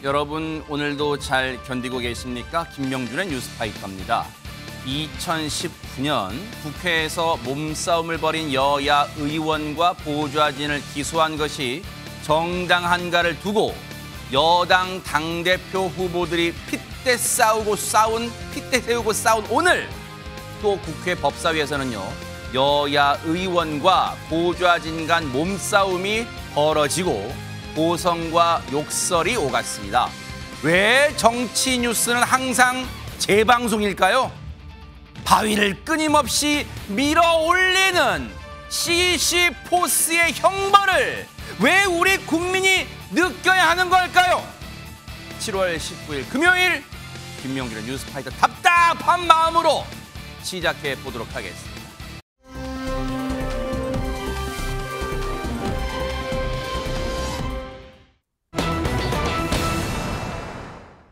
여러분 오늘도 잘 견디고 계십니까? 김명준의 뉴스파이터입니다. 2019년 국회에서 몸싸움을 벌인 여야 의원과 보좌진을 기소한 것이 정당한가를 두고 여당 당대표 후보들이 핏대 세우고 싸운 오늘 또 국회 법사위에서는요. 여야 의원과 보좌진 간 몸싸움이 벌어지고 고성과 욕설이 오갔습니다. 왜 정치 뉴스는 항상 재방송일까요? 바위를 끊임없이 밀어올리는 시시포스의 형벌을 왜 우리 국민이 느껴야 하는 걸까요? 7월 19일 금요일 김명준의 뉴스파이터 답답한 마음으로 시작해 보도록 하겠습니다.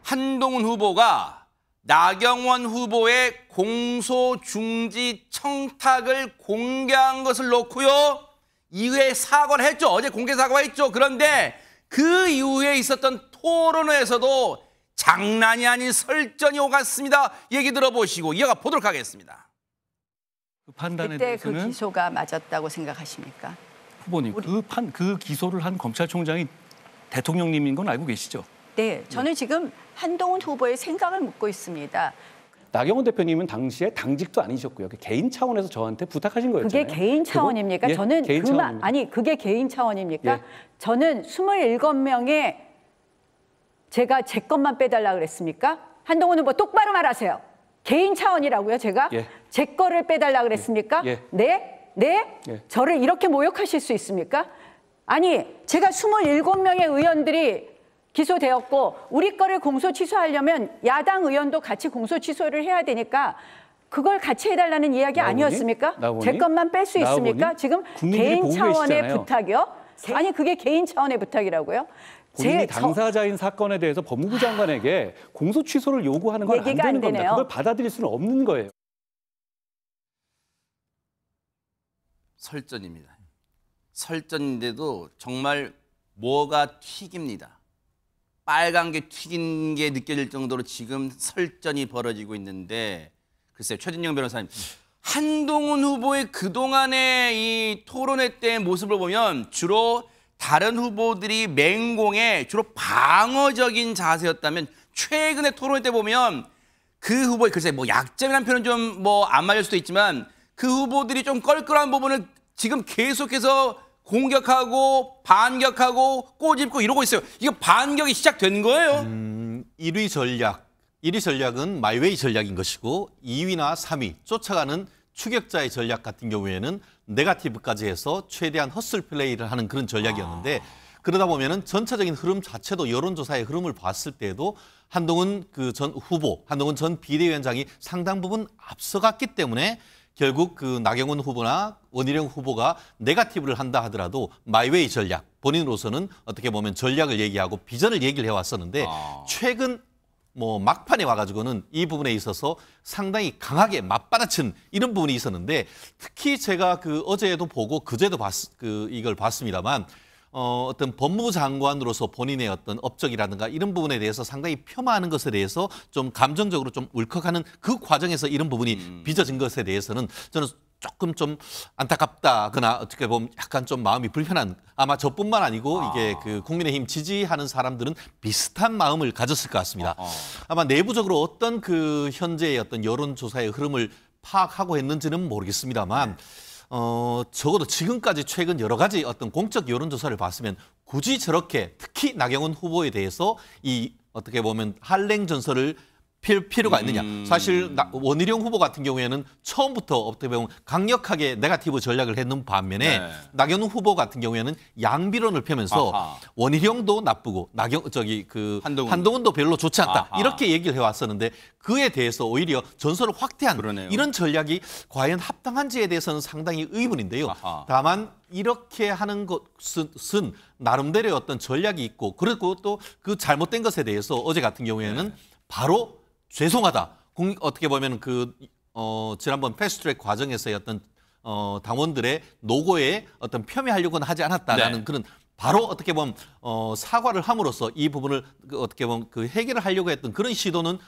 한동훈 후보가 나경원 후보의 공소중지 청탁을 공개한 것을 놓고요. 이후에 사과를 했죠. 어제 공개 사과했죠. 그런데 그 이후에 있었던 토론회에서도 장난이 아닌 설전이 오갔습니다. 얘기 들어보시고 이어가 보도록 하겠습니다. 그 판단에 그때 대해서는 그 기소가 맞았다고 생각하십니까? 후보님, 그 기소를 한 검찰총장이 대통령님인 건 알고 계시죠? 네, 저는 지금 한동훈 후보의 생각을 묻고 있습니다. 나경원 대표님은 당시에 당직도 아니셨고요. 개인 차원에서 저한테 부탁하신 거였잖아요. 그게 개인 차원입니까? 예, 저는 개인 차원입니다. 아니 그게 개인 차원입니까? 예. 저는 27명에 제가 제 것만 빼달라 그랬습니까? 한동훈 후보 똑바로 말하세요. 개인 차원이라고요, 제가? 예. 제 거를 빼달라 그랬습니까? 예. 네? 네? 예. 저를 이렇게 모욕하실 수 있습니까? 아니, 제가 27명의 의원들이 기소되었고 우리 거를 공소 취소하려면 야당 의원도 같이 공소 취소를 해야 되니까 그걸 같이 해달라는 이야기 아니었습니까? 제 것만 뺄 수 있습니까? 지금 개인 차원의 계시잖아요. 부탁이요? 아니 그게 개인 차원의 부탁이라고요? 본인이 당사자인 사건에 대해서 법무부 장관에게 공소 취소를 요구하는 건 안 얘기가 안 되는 겁니다. 되네요. 그걸 받아들일 수는 없는 거예요. 설전입니다. 설전인데도 정말 뭐가 튀깁니다. 빨간 게 튀긴 게 느껴질 정도로 지금 설전이 벌어지고 있는데 글쎄요, 최진영 변호사님, 한동훈 후보의 그동안의 이 토론회 때의 모습을 보면 주로 다른 후보들이 맹공에 주로 방어적인 자세였다면 최근의 토론회 때 보면 그 후보의 글쎄 뭐 약점이라는 표현은 좀 뭐 안 맞을 수도 있지만 그 후보들이 좀 껄끄러운 부분을 지금 계속해서 공격하고 반격하고 꼬집고 이러고 있어요. 이거 반격이 시작된 거예요? 1위 전략은 마이웨이 전략인 것이고 2위나 3위 쫓아가는 추격자의 전략 같은 경우에는 네거티브까지 해서 최대한 헛슬 플레이를 하는 그런 전략이었는데 그러다 보면은 전체적인 흐름 자체도 여론조사의 흐름을 봤을 때에도 한동훈 한동훈 전 비대위원장이 상당 부분 앞서갔기 때문에 결국 그 나경원 후보나 원희룡 후보가 네거티브를 한다 하더라도 마이웨이 전략, 본인으로서는 어떻게 보면 전략을 얘기하고 비전을 얘기를 해왔었는데 최근 뭐 막판에 와가지고는 이 부분에 있어서 상당히 강하게 맞받아친 이런 부분이 있었는데 특히 제가 그 어제도 보고 그제도 이걸 봤습니다만 어떤 법무부 장관으로서 본인의 어떤 업적이라든가 이런 부분에 대해서 상당히 폄하하는 것에 대해서 좀 감정적으로 좀 울컥하는 그 과정에서 이런 부분이 빚어진 것에 대해서는 저는 조금 좀 안타깝다거나 어떻게 보면 약간 좀 마음이 불편한 아마 저뿐만 아니고 이게 그 국민의힘 지지하는 사람들은 비슷한 마음을 가졌을 것 같습니다. 아마 내부적으로 어떤 그 현재의 어떤 여론조사의 흐름을 파악하고 했는지는 모르겠습니다만 적어도 지금까지 최근 여러 가지 어떤 공적 여론조사를 봤으면 굳이 저렇게 특히 나경원 후보에 대해서 이 어떻게 보면 한랭 전설을 필 필요가 있느냐. 사실 원희룡 후보 같은 경우에는 처음부터 어떻게 보면 강력하게 네거티브 전략을 했는 반면에 나경원 후보 같은 경우에는 양비론을 펴면서 원희룡도 나쁘고 한동훈도 별로 좋지 않다. 이렇게 얘기를 해왔었는데 그에 대해서 오히려 전설을 확대한 이런 전략이 과연 합당한지에 대해서는 상당히 의문인데요. 다만 이렇게 하는 것은 나름대로의 어떤 전략이 있고 그리고 또 그 잘못된 것에 대해서 어제 같은 경우에는 바로 죄송하다. 어떻게 보면 지난번 패스트트랙 과정에서의 어떤 당원들의 노고에 어떤 폄훼하려고는 하지 않았다라는 그런 바로 어떻게 보면 사과를 함으로써 이 부분을 어떻게 보면 그 해결을 하려고 했던 그런 시도는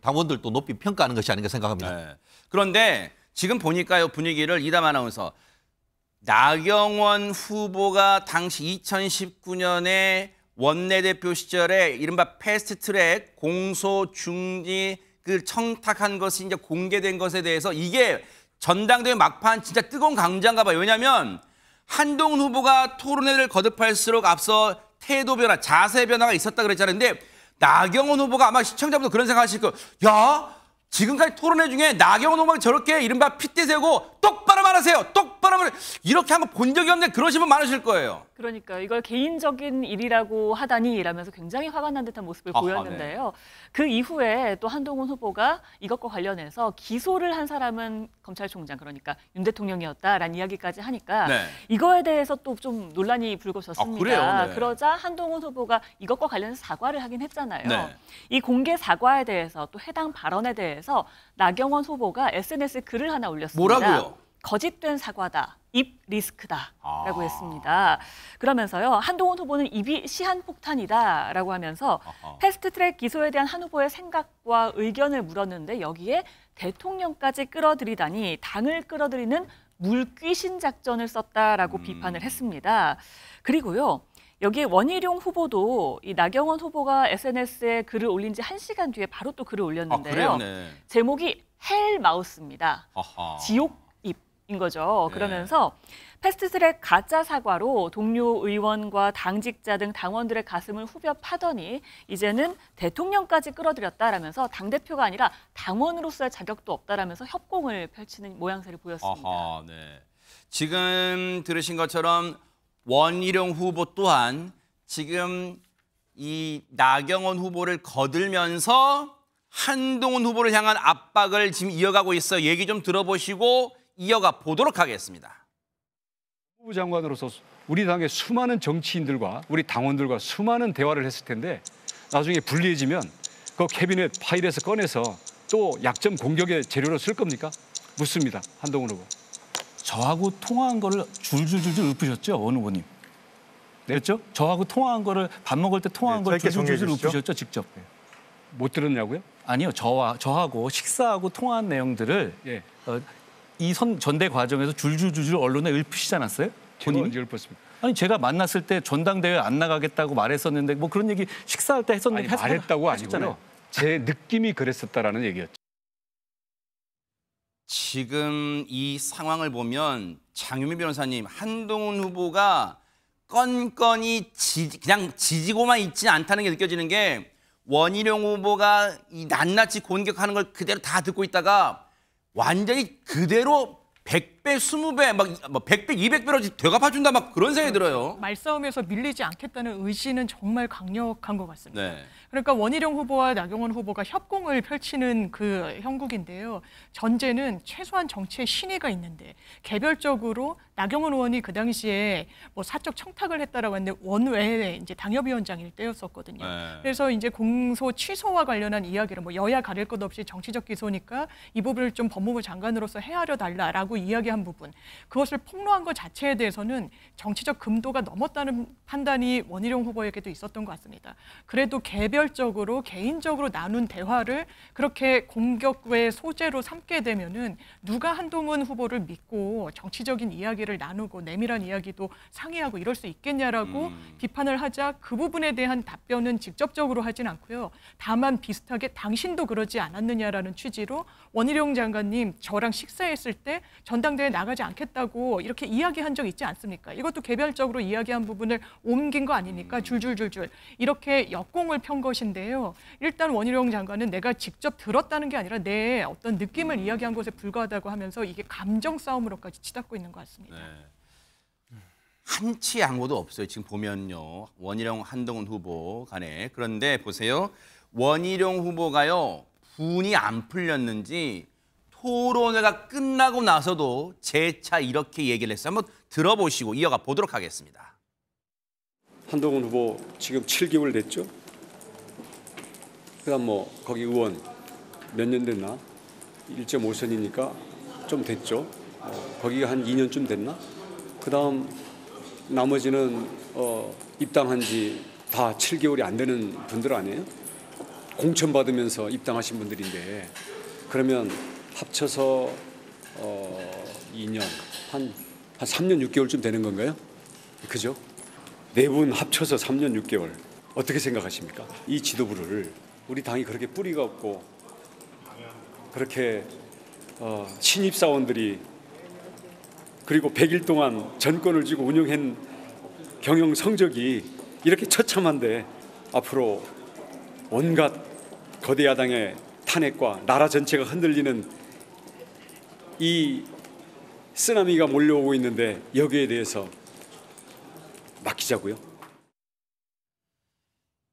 당원들도 높이 평가하는 것이 아닌가 생각합니다. 네. 그런데 지금 보니까요 분위기를 이담 아나운서 나경원 후보가 당시 2019년에 원내대표 시절에 이른바 패스트트랙 공소 중지 그 청탁한 것이 이제 공개된 것에 대해서 이게 전당대회 막판 진짜 뜨거운 강자인가 봐요. 왜냐하면 한동훈 후보가 토론회를 거듭할수록 앞서 태도 변화, 자세 변화가 있었다 그랬잖아요. 근데 나경원 후보가 아마 시청자분들 그런 생각하실 거예요. 야, 지금까지 토론회 중에 나경원 후보가 저렇게 이른바 핏대 세고 똑바로 말하세요. 똑바로 말하세요. 이렇게 한 거 본 적이 없는데 그러신 분 많으실 거예요. 그러니까 이걸 개인적인 일이라고 하다니 이라면서 굉장히 화가 난 듯한 모습을 보였는데요. 네. 그 이후에 또 한동훈 후보가 이것과 관련해서 기소를 한 사람은 검찰총장 그러니까 윤 대통령이었다라는 이야기까지 하니까 네. 이거에 대해서 또 좀 논란이 불거졌습니다. 그래요? 네. 그러자 한동훈 후보가 이것과 관련해서 사과를 하긴 했잖아요. 네. 이 공개 사과에 대해서 또 해당 발언에 대해서 나경원 후보가 SNS에 글을 하나 올렸습니다. 뭐라고요? 거짓된 사과다. 입 리스크다라고 했습니다. 그러면서요. 한동훈 후보는 입이 시한폭탄이다라고 하면서 패스트트랙 기소에 대한 한 후보의 생각과 의견을 물었는데 여기에 대통령까지 끌어들이다니 당을 끌어들이는 물귀신 작전을 썼다라고 비판을 했습니다. 그리고요. 여기에 원희룡 후보도 이 나경원 후보가 SNS에 글을 올린 지 1시간 뒤에 바로 또 글을 올렸는데요. 그래요? 네. 제목이 헬 마우스입니다. 아하. 지옥 인 거죠. 네. 그러면서 패스트트랙 가짜 사과로 동료 의원과 당직자 등 당원들의 가슴을 후벼 파더니 이제는 대통령까지 끌어들였다라면서 당대표가 아니라 당원으로서의 자격도 없다라면서 협공을 펼치는 모양새를 보였습니다. 아하, 네. 지금 들으신 것처럼 원희룡 후보 또한 지금 이 나경원 후보를 거들면서 한동훈 후보를 향한 압박을 지금 이어가고 있어요. 얘기 좀 들어보시고 이어가 보도록 하겠습니다. 법무부 장관으로서 우리 당의 수많은 정치인들과 우리 당원들과 수많은 대화를 했을 텐데 나중에 불리해지면 그 캐비넷 파일에서 꺼내서 또 약점 공격의 재료로 쓸 겁니까? 묻습니다. 한동훈 후보. 저하고 통화한 거를 줄줄줄줄 읊으셨죠, 원 후보님. 그렇죠? 저하고 통화한 거를 밥 먹을 때 통화한 걸 줄줄줄줄 읊으셨죠, 직접. 못 들었냐고요? 아니요, 저하고 식사하고 통화한 내용들을 예. 이 전대 과정에서 줄줄줄줄 언론에 읊으시지 않았어요? 제가 언제 읊었습니까? 아니 제가 만났을 때 전당대회 안 나가겠다고 말했었는데 뭐 그런 얘기 식사할 때 했었는데 아니, 말했다고 하셨잖아요. 아니고요. 제 느낌이 그랬었다라는 얘기였죠. 지금 이 상황을 보면 장유미 변호사님, 한동훈 후보가 건건이 그냥 지지고만 있지 않다는 게 느껴지는 게 원희룡 후보가 이 낱낱이 공격하는 걸 그대로 다 듣고 있다가 완전히 그대로 100배, 20배, 막 100배, 200배로 되갚아준다 막 그런 생각이 들어요. 말싸움에서 밀리지 않겠다는 의지는 정말 강력한 것 같습니다. 네. 그러니까 원희룡 후보와 나경원 후보가 협공을 펼치는 그 형국인데요. 전제는 최소한 정치에 신의가 있는데 개별적으로 나경원 의원이 그 당시에 뭐 사적 청탁을 했다라고 했는데 원외에 이제 당협위원장일 때였었거든요. 네. 그래서 이제 공소 취소와 관련한 이야기를 뭐 여야 가릴 것 없이 정치적 기소니까 이 부분을 좀 법무부 장관으로서 헤아려 달라라고 이야기한 부분. 그것을 폭로한 것 자체에 대해서는 정치적 금도가 넘었다는 판단이 원희룡 후보에게도 있었던 것 같습니다. 그래도 개별적으로 개인적으로 나눈 대화를 그렇게 공격의 소재로 삼게 되면은 누가 한동훈 후보를 믿고 정치적인 이야기를 나누고 내밀한 이야기도 상의하고 이럴 수 있겠냐라고 비판을 하자 그 부분에 대한 답변은 직접적으로 하진 않고요. 다만 비슷하게 당신도 그러지 않았느냐라는 취지로 원희룡 장관님 저랑 식사했을 때 전당대회 나가지 않겠다고 이렇게 이야기한 적 있지 않습니까? 이것도 개별적으로 이야기한 부분을 옮긴 거 아닙니까? 줄줄줄줄 이렇게 역공을 편 것인데요. 일단 원희룡 장관은 내가 직접 들었다는 게 아니라 내 어떤 느낌을 이야기한 것에 불과하다고 하면서 이게 감정 싸움으로까지 치닫고 있는 것 같습니다. 네. 한치 양보도 없어요. 지금 보면요. 원희룡, 한동훈 후보 간에. 그런데 보세요. 원희룡 후보가요. 분이 안 풀렸는지 토론회가 끝나고 나서도 재차 이렇게 얘기를 했어요. 한번 들어보시고 이어가 보도록 하겠습니다. 한동훈 후보 지금 7개월 됐죠. 그다음 뭐 거기 의원 몇 년 됐나? 1.5선이니까 좀 됐죠. 거기가 한 2년쯤 됐나? 그다음 나머지는 입당한 지 다 7개월이 안 되는 분들 아니에요? 공천 받으면서 입당하신 분들인데 그러면 합쳐서 2년 한 3년 6개월쯤 되는 건가요? 그죠? 네 분 합쳐서 3년 6개월 어떻게 생각하십니까? 이 지도부를 우리 당이 그렇게 뿌리가 없고 그렇게 신입사원들이 그리고 100일 동안 전권을 쥐고 운영한 경영 성적이 이렇게 처참한데 앞으로 온갖 거대 야당의 탄핵과 나라 전체가 흔들리는 이 쓰나미가 몰려오고 있는데 여기에 대해서 맡기자고요.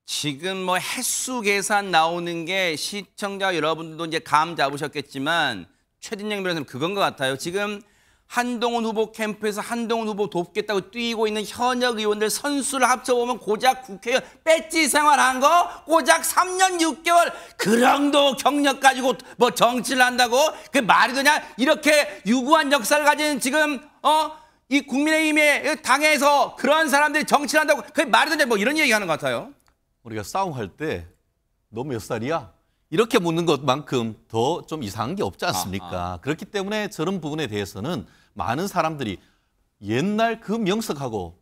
지금 뭐 횟수 계산 나오는 게 시청자 여러분들도 이제 감 잡으셨겠지만 최진영 변호사님 그건 것 같아요. 지금 한동훈 후보 캠프에서 한동훈 후보 돕겠다고 뛰고 있는 현역 의원들 선수를 합쳐보면 고작 국회의원 배지 생활한 거 고작 3년 6개월 그 정도 경력 가지고 뭐 정치를 한다고 그 말이 되냐? 이렇게 유구한 역사를 가진 지금 이 국민의힘의 당에서 그런 사람들이 정치를 한다고 그게 말이 되냐? 뭐 이런 얘기하는 것 같아요. 우리가 싸움할 때 너 몇 살이야? 이렇게 묻는 것만큼 더 좀 이상한 게 없지 않습니까? 그렇기 때문에 저런 부분에 대해서는 많은 사람들이 옛날 그 명석하고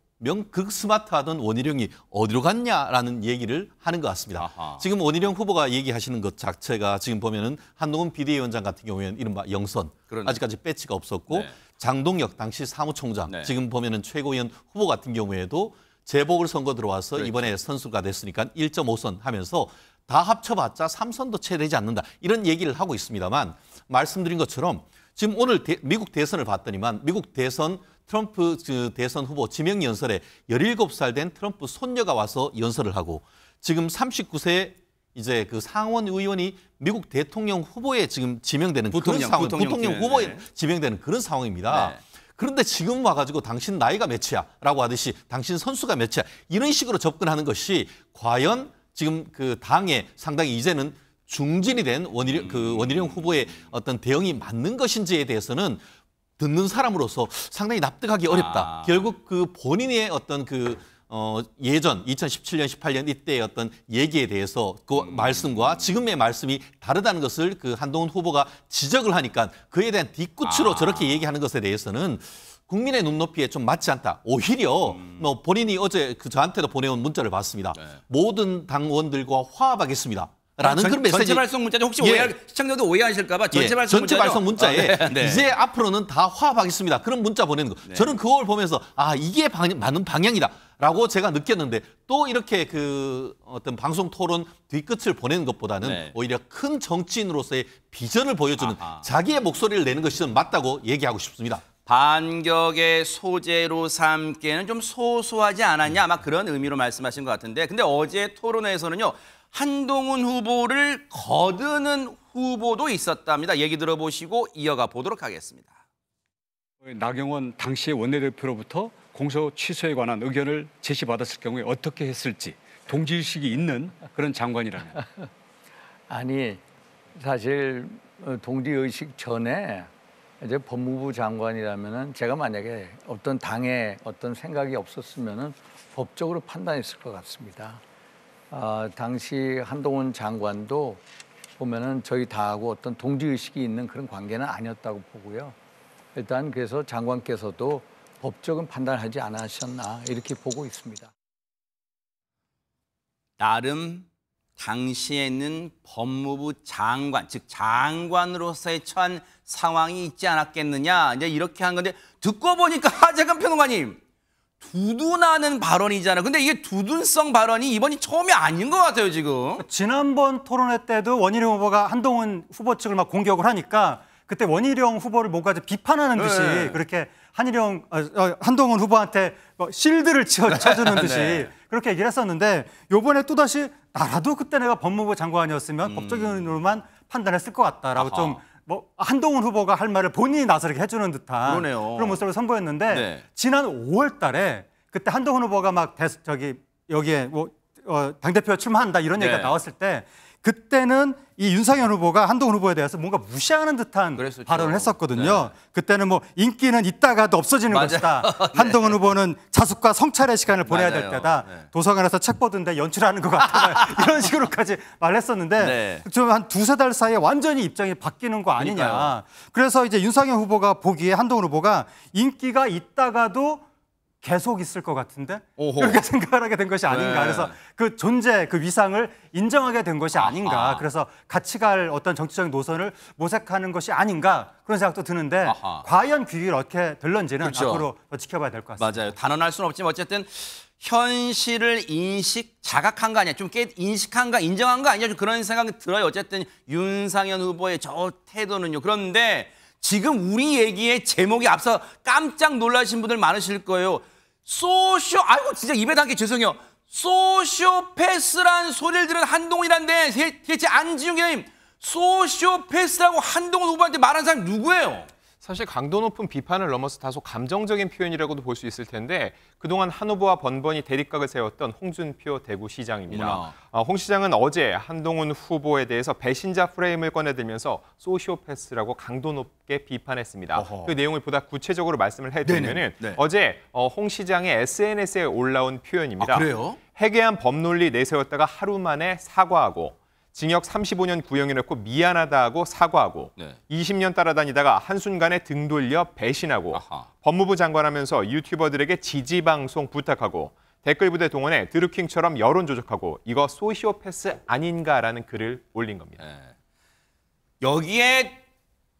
그 스마트하던 원희룡이 어디로 갔냐라는 얘기를 하는 것 같습니다. 지금 원희룡 후보가 얘기하시는 것 자체가 지금 보면은 한동훈 비대위원장 같은 경우에는 이른바 영선 아직까지 배지가 없었고 장동혁 당시 사무총장 지금 보면은 최고위원 후보 같은 경우에도 재보궐선거 들어와서 이번에 선수가 됐으니까 1.5선 하면서 다 합쳐봤자 3선도 채 되지 않는다. 이런 얘기를 하고 있습니다만 말씀드린 것처럼 지금 오늘 미국 대선을 봤더니만 미국 대선 트럼프 대선 후보 지명연설에 17살 된 트럼프 손녀가 와서 연설을 하고 지금 39세 이제 그 상원 의원이 미국 대통령 후보에 지금 지명되는 그런 상황, 부통령 후보에 지명되는 그런 상황입니다. 그런데 지금 와가지고 당신 나이가 몇이야? 라고 하듯이 당신 선수가 몇이야? 이런 식으로 접근하는 것이 과연 지금 그 당에 상당히 이제는 중진이 된 원희룡 후보의 어떤 대응이 맞는 것인지에 대해서는 듣는 사람으로서 상당히 납득하기 어렵다. 결국 그 본인의 어떤 예전 2017년, 18년 이때의 어떤 얘기에 대해서 그 말씀과 지금의 말씀이 다르다는 것을 그 한동훈 후보가 지적을 하니까 그에 대한 뒤끝으로 저렇게 얘기하는 것에 대해서는 국민의 눈높이에 좀 맞지 않다. 오히려 뭐 본인이 어제 저한테도 보내온 문자를 봤습니다. 모든 당원들과 화합하겠습니다. 라는 그런 메시지. 전체 발송 문자죠. 혹시 시청자도 오해하실까 봐 전체 발송 문자에 이제 앞으로는 다 화합하겠습니다. 그런 문자 보내는 거. 저는 그걸 보면서 이게 맞는 방향이다라고 제가 느꼈는데 또 이렇게 그 어떤 방송 토론 뒤끝을 보내는 것보다는 오히려 큰 정치인으로서의 비전을 보여주는 자기의 목소리를 내는 것이 좀 맞다고 얘기하고 싶습니다. 반격의 소재로 삼기에는 좀 소소하지 않았냐 아마 그런 의미로 말씀하신 것 같은데 근데 어제 토론회에서는요. 한동훈 후보를 거드는 후보도 있었답니다. 얘기 들어보시고 이어가 보도록 하겠습니다. 나경원 당시의 원내대표로부터 공소 취소에 관한 의견을 제시받았을 경우에 어떻게 했을지 동지의식이 있는 그런 장관이라면. 아니 사실 동지의식 전에 이제 법무부 장관이라면은 제가 만약에 어떤 당에 어떤 생각이 없었으면은 법적으로 판단했을 것 같습니다. 당시 한동훈 장관도 보면은 저희 당하고 어떤 동지의식이 있는 그런 관계는 아니었다고 보고요. 일단 그래서 장관께서도 법적인 판단하지 않으셨나 이렇게 보고 있습니다. 나름 당시에는 법무부 장관, 즉 장관으로서의 처한 상황이 있지 않았겠느냐 이제 이렇게 한 건데 듣고 보니까 하재근 평론가님 두둔하는 발언이잖아요. 근데 이게 두둔성 발언이 이번이 처음이 아닌 것 같아요, 지금. 지난번 토론회 때도 원희룡 후보가 한동훈 후보 측을 막 공격을 하니까 그때 원희룡 후보를 뭔가 비판하는 듯이 그렇게 한동훈 후보한테 실드를 쳐주는 듯이 그렇게 얘기를 했었는데 이번에 또다시 나라도 그때 내가 법무부 장관이었으면 법적으로만 판단했을 것 같다라고 좀 한동훈 후보가 할 말을 본인이 나서게 해주는 듯한 그런 모습을 선보였는데 지난 5월 달에 그때 한동훈 후보가 막 여기에 당대표 출마한다 이런 얘기가 나왔을 때 그때는 이 윤상현 후보가 한동훈 후보에 대해서 뭔가 무시하는 듯한 그랬었죠. 발언을 했었거든요. 네. 그때는 뭐 인기는 있다가도 없어지는 맞아요. 것이다. 네. 한동훈 후보는 자숙과 성찰의 시간을 보내야 될 맞아요. 때다. 네. 도서관에서 책 보던데 연출하는 것 같다. 이런 식으로까지 말했었는데 네. 좀 한 두세 달 사이에 완전히 입장이 바뀌는 거 아니냐. 그러니까요. 그래서 이제 윤상현 후보가 보기에 한동훈 후보가 인기가 있다가도 계속 있을 것 같은데 오호. 그렇게 생각을 하게 된 것이 아닌가. 네. 그래서 그 존재, 그 위상을 인정하게 된 것이 아닌가. 아하. 그래서 같이 갈 어떤 정치적인 노선을 모색하는 것이 아닌가 그런 생각도 드는데 아하. 과연 귀를 어떻게 들는지는 그렇죠. 앞으로 더 지켜봐야 될 것 같습니다. 맞아요. 단언할 수는 없지만 어쨌든 현실을 자각한 거 아니야. 좀 인식한 거, 인정한 거 아니야. 좀 그런 생각이 들어요. 어쨌든 윤상현 후보의 저 태도는요. 그런데 지금 우리 얘기의 제목이 앞서 깜짝 놀라신 분들 많으실 거예요. 아이고 진짜 입에 담기 죄송해요. 소시오패스란 소리를 들은 한동훈이란데 대체 안지용 기자님 소시오패스라고 한동훈 후보한테 말한 사람 누구예요? 사실 강도 높은 비판을 넘어서 다소 감정적인 표현이라고도 볼 수 있을 텐데 그동안 한 후보와 번번이 대립각을 세웠던 홍준표 대구시장입니다. 홍 시장은 어제 한동훈 후보에 대해서 배신자 프레임을 꺼내들면서 소시오패스라고 강도 높게 비판했습니다. 어허. 그 내용을 보다 구체적으로 말씀을 해드리면은 네. 어제 홍 시장의 SNS에 올라온 표현입니다. 아, 그래요? 해괴한 법논리 내세웠다가 하루 만에 사과하고 징역 35년 구형해놓고 미안하다 하고 사과하고 네. 20년 따라다니다가 한순간에 등 돌려 배신하고 아하. 법무부 장관하면서 유튜버들에게 지지방송 부탁하고 댓글 부대 동원해 드루킹처럼 여론 조작하고 이거 소시오패스 아닌가라는 글을 올린 겁니다. 네. 여기에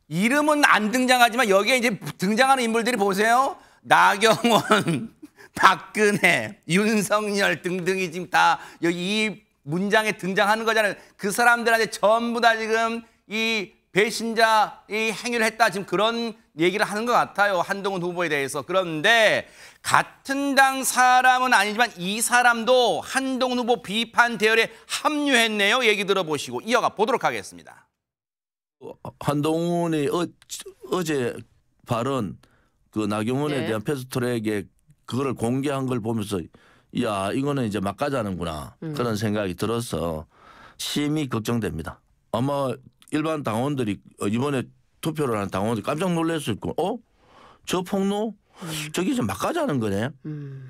이름은 안 등장하지만 여기에 이제 등장하는 인물들이 보세요. 나경원, 박근혜, 윤석열 등등이 지금 다 여기 이 문장에 등장하는 거잖아요. 그 사람들한테 전부 다 지금 이 배신자 이 행위를 했다 지금 그런 얘기를 하는 것 같아요. 한동훈 후보에 대해서. 그런데 같은 당 사람은 아니지만 이 사람도 한동훈 후보 비판 대열에 합류했네요. 얘기 들어보시고 이어가 보도록 하겠습니다. 한동훈이 어제 발언 그 나경원에 네. 대한 패스트트랙에 그거를 공개한 걸 보면서 야 이거는 이제 막 가자는구나 그런 생각이 들어서 심히 걱정됩니다. 아마 일반 당원들이 이번에 투표를 하는 당원들이 깜짝 놀랐을 거고 저 폭로? 저기 이제 막 가자는 거네.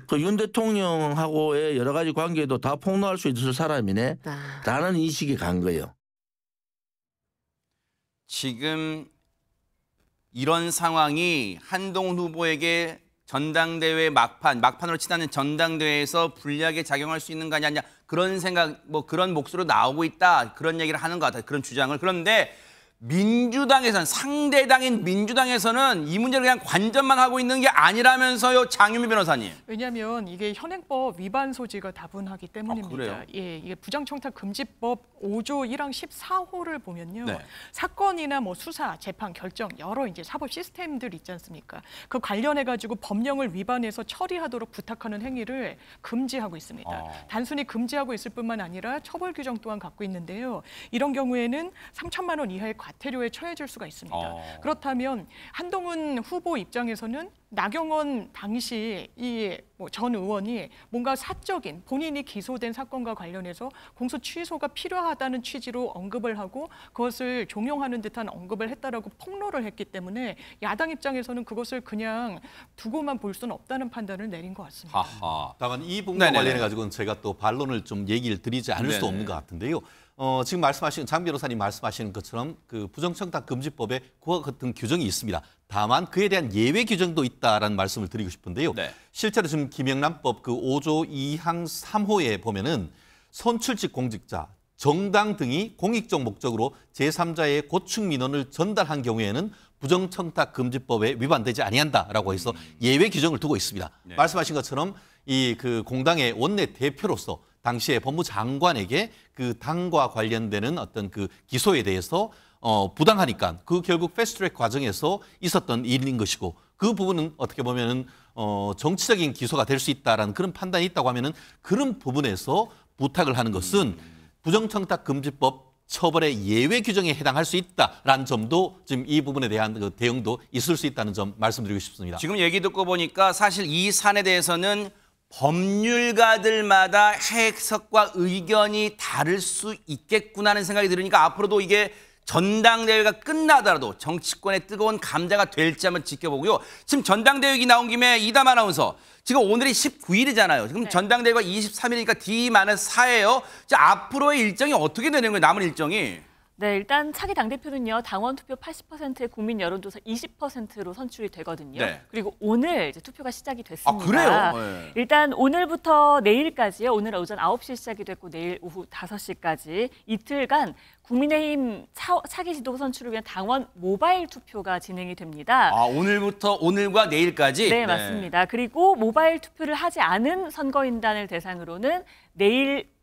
그 윤 대통령하고의 여러 가지 관계도 다 폭로할 수 있을 사람이네 라는 인식이 간 거예요. 지금 이런 상황이 한동훈 후보에게 전당대회 막판으로 치닫는 전당대회에서 불리하게 작용할 수 있는 거 아니냐 그런 생각 그런 목소리로 나오고 있다 그런 얘기를 하는 것 같아요. 그런 주장을. 그런데 민주당에서는 상대당인 민주당에서는 이 문제를 그냥 관전만 하고 있는 게 아니라면서요. 장유미 변호사님. 왜냐하면 이게 현행법 위반 소지가 다분하기 때문입니다. 그래요? 예, 이게 부정청탁금지법 5조 1항 14호를 보면요. 네. 사건이나 뭐 수사, 재판, 결정 여러 이제 사법 시스템들 있지 않습니까? 그 관련해 가지고 법령을 위반해서 처리하도록 부탁하는 행위를 금지하고 있습니다. 단순히 금지하고 있을 뿐만 아니라 처벌 규정 또한 갖고 있는데요. 이런 경우에는 3천만 원 이하의 과태료에 처해질 수가 있습니다. 그렇다면 한동훈 후보 입장에서는 나경원 당시 이 전 의원이 뭔가 사적인 본인이 기소된 사건과 관련해서 공소 취소가 필요하다는 취지로 언급을 하고 그것을 종용하는 듯한 언급을 했다라고 폭로를 했기 때문에 야당 입장에서는 그것을 그냥 두고만 볼 수는 없다는 판단을 내린 것 같습니다. 다만 이 부분과 네네네. 관련해 가지고는 제가 또 반론을 좀 얘기를 드리지 않을 수 네네. 없는 것 같은데요. 지금 말씀하신 장 변호사님 말씀하시는 것처럼 그 부정청탁 금지법에 그와 같은 규정이 있습니다. 다만 그에 대한 예외 규정도 있다라는 말씀을 드리고 싶은데요. 네. 실제로 지금 김영란법 그 5조 2항 3호에 보면은 선출직 공직자, 정당 등이 공익적 목적으로 제3자의 고충 민원을 전달한 경우에는 부정청탁 금지법에 위반되지 아니한다라고 해서 예외 규정을 두고 있습니다. 네. 말씀하신 것처럼 이 그 공당의 원내 대표로서 당시에 법무장관에게 그 당과 관련되는 어떤 그 기소에 대해서 부당하니까 그 결국 패스트트랙 과정에서 있었던 일인 것이고 그 부분은 어떻게 보면은 정치적인 기소가 될 수 있다라는 그런 판단이 있다고 하면은 그런 부분에서 부탁을 하는 것은 부정청탁 금지법 처벌의 예외 규정에 해당할 수 있다라는 점도 지금 이 부분에 대한 그 대응도 있을 수 있다는 점 말씀드리고 싶습니다. 지금 얘기 듣고 보니까 사실 이 사안에 대해서는 법률가들마다 해석과 의견이 다를 수 있겠구나 하는 생각이 들으니까 앞으로도 이게 전당대회가 끝나더라도 정치권의 뜨거운 감자가 될지 한번 지켜보고요. 지금 전당대회 얘기 나온 김에 이담 아나운서, 지금 오늘이 19일이잖아요. 지금 전당대회가 23일이니까 D-4예요. 앞으로의 일정이 어떻게 되는 거예요, 남은 일정이? 네, 일단 차기 당대표는요, 당원 투표 80%의 국민 여론조사 20%로 선출이 되거든요. 네. 그리고 오늘 이제 투표가 시작이 됐습니다. 아, 그래요? 네. 일단 오늘부터 내일까지요. 오늘 오전 9시 시작이 됐고 내일 오후 5시까지 이틀간 국민의힘 차기 지도부 선출을 위한 당원 모바일 투표가 진행이 됩니다. 아, 오늘과 내일까지? 네, 맞습니다. 그리고 모바일 투표를 하지 않은 선거인단을 대상으로는 내일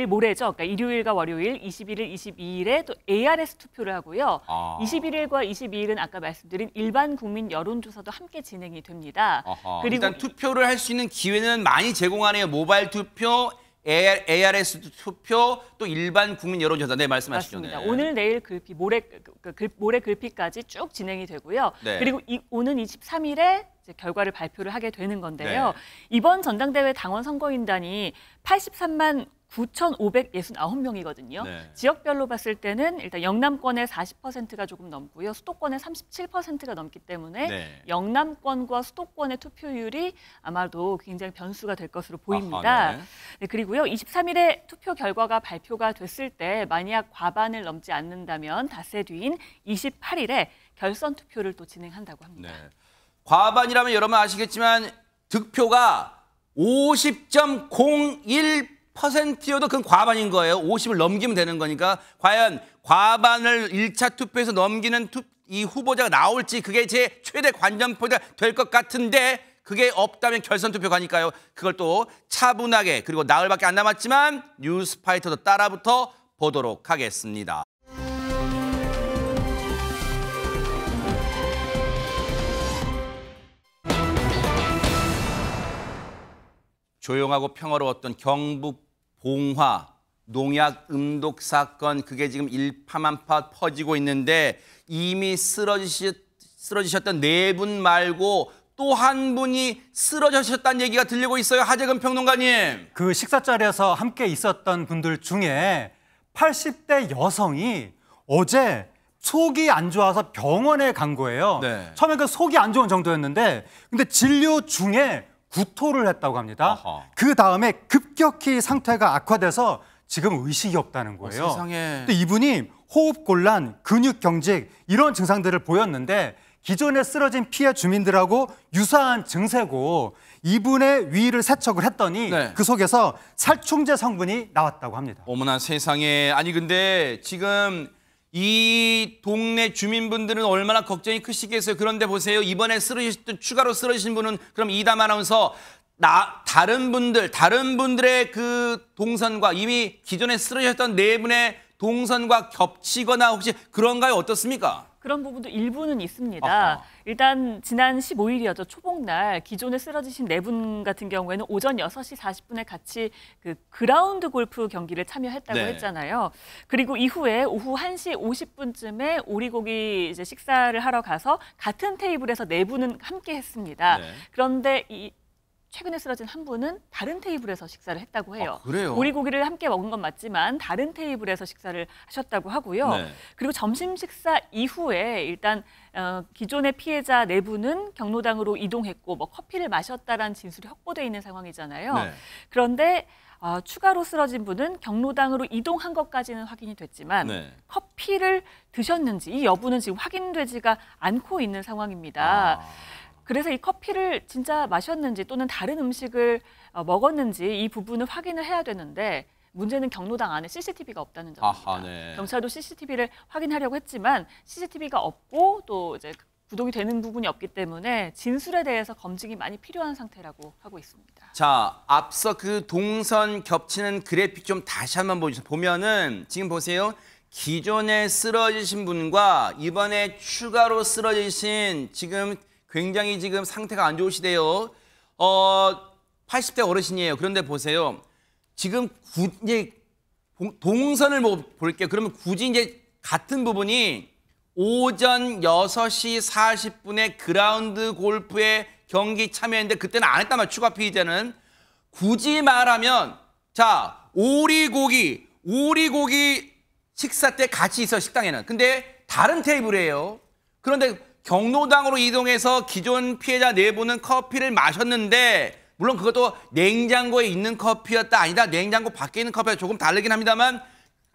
모레죠. 그러니까 일요일과 월요일, 21일, 22일에 또 ARS 투표를 하고요. 21일과 22일은 아까 말씀드린 일반 국민 여론조사도 함께 진행이 됩니다. 그리고 일단 투표를 할 수 있는 기회는 많이 제공하네요. 모바일 투표, ARS 투표, 또 일반 국민 여론조사. 네, 말씀하시죠. 맞습니다. 네. 오늘, 내일 글피, 모레 글피까지 쭉 진행이 되고요. 네. 그리고 오는 23일에 이제 결과를 발표를 하게 되는 건데요. 네. 이번 전당대회 당원 선거인단이 83만 9,569명이거든요. 네. 지역별로 봤을 때는 일단 영남권의 40%가 조금 넘고요. 수도권의 37%가 넘기 때문에 네. 영남권과 수도권의 투표율이 아마도 굉장히 변수가 될 것으로 보입니다. 네. 네, 그리고요. 23일에 투표 결과가 발표가 됐을 때 만약 과반을 넘지 않는다면 닷새 뒤인 28일에 결선 투표를 또 진행한다고 합니다. 네. 과반이라면 여러분 아시겠지만 득표가 50.01%여도 그건 과반인 거예요. 50을 넘기면 되는 거니까 과연 과반을 1차 투표에서 넘기는 이 후보자가 나올지 그게 제 최대 관전포인트가 될 것 같은데 그게 없다면 결선 투표 가니까요. 그걸 또 차분하게 그리고 나흘밖에 안 남았지만 뉴스파이터도 따라붙어 보도록 하겠습니다. 조용하고 평화로웠던 경북 봉화 농약 음독 사건, 그게 지금 일파만파 퍼지고 있는데 이미 쓰러지셨던 네 분 말고 또 한 분이 쓰러지셨다는 얘기가 들리고 있어요. 하재근 평론가님. 그 식사 자리에서 함께 있었던 분들 중에 80대 여성이 어제 속이 안 좋아서 병원에 간 거예요. 네. 처음에 그 속이 안 좋은 정도였는데 근데 진료 중에 구토를 했다고 합니다. 그 다음에 급격히 상태가 악화돼서 지금 의식이 없다는 거예요. 세상에. 또 이분이 호흡곤란, 근육경직 이런 증상들을 보였는데 기존에 쓰러진 피해 주민들하고 유사한 증세고 이분의 위를 세척을 했더니 네. 그 속에서 살충제 성분이 나왔다고 합니다. 어머나 세상에. 아니 근데 지금 이 동네 주민분들은 얼마나 걱정이 크시겠어요. 그런데 보세요. 이번에 추가로 쓰러지신 분은 그럼 이담 아나운서 다른 분들의 그 동선과 이미 기존에 쓰러지셨던 네 분의 동선과 겹치거나 혹시 그런가요? 어떻습니까? 그런 부분도 일부는 있습니다. 아하. 일단 지난 15일이었죠. 초복날 기존에 쓰러지신 네 분 같은 경우에는 오전 6시 40분에 같이 그 그라운드 골프 경기를 참여했다고 네. 했잖아요. 그리고 이후에 오후 1시 50분쯤에 오리고기 이제 식사를 하러 가서 같은 테이블에서 네 분은 함께 했습니다. 네. 그런데 최근에 쓰러진 한 분은 다른 테이블에서 식사를 했다고 해요. 그래요? 오리고기를 함께 먹은 건 맞지만 다른 테이블에서 식사를 하셨다고 하고요. 네. 그리고 점심 식사 이후에 일단 기존의 피해자 네 분은 경로당으로 이동했고 뭐 커피를 마셨다라는 진술이 확보돼 있는 상황이잖아요. 네. 그런데 추가로 쓰러진 분은 경로당으로 이동한 것까지는 확인이 됐지만 네. 커피를 드셨는지 이 여부는 지금 확인되지가 않고 있는 상황입니다. 그래서 이 커피를 진짜 마셨는지 또는 다른 음식을 먹었는지 이 부분을 확인을 해야 되는데 문제는 경로당 안에 CCTV가 없다는 점입니다. 네. 경찰도 CCTV를 확인하려고 했지만 CCTV가 없고 또 이제 구동이 되는 부분이 없기 때문에 진술에 대해서 검증이 많이 필요한 상태라고 하고 있습니다. 자, 앞서 그 동선 겹치는 그래픽 좀 다시 한번 보여주세요. 보면은 지금 보세요. 기존에 쓰러지신 분과 이번에 추가로 쓰러지신 지금 굉장히 지금 상태가 안 좋으시대요. 80대 어르신이에요. 그런데 보세요. 지금 이제 동선을 볼게요. 그러면 굳이 이제 같은 부분이 오전 6시 40분에 그라운드 골프에 경기 참여했는데 그때는 안 했단 말이에요. 추가 피의자는. 굳이 말하면 자 오리고기 식사 때 같이 있어 식당에는. 근데 다른 테이블이에요. 그런데 경로당으로 이동해서 기존 피해자 4분은 커피를 마셨는데 물론 그것도 냉장고에 있는 커피였다 아니다. 냉장고 밖에 있는 커피와 조금 다르긴 합니다만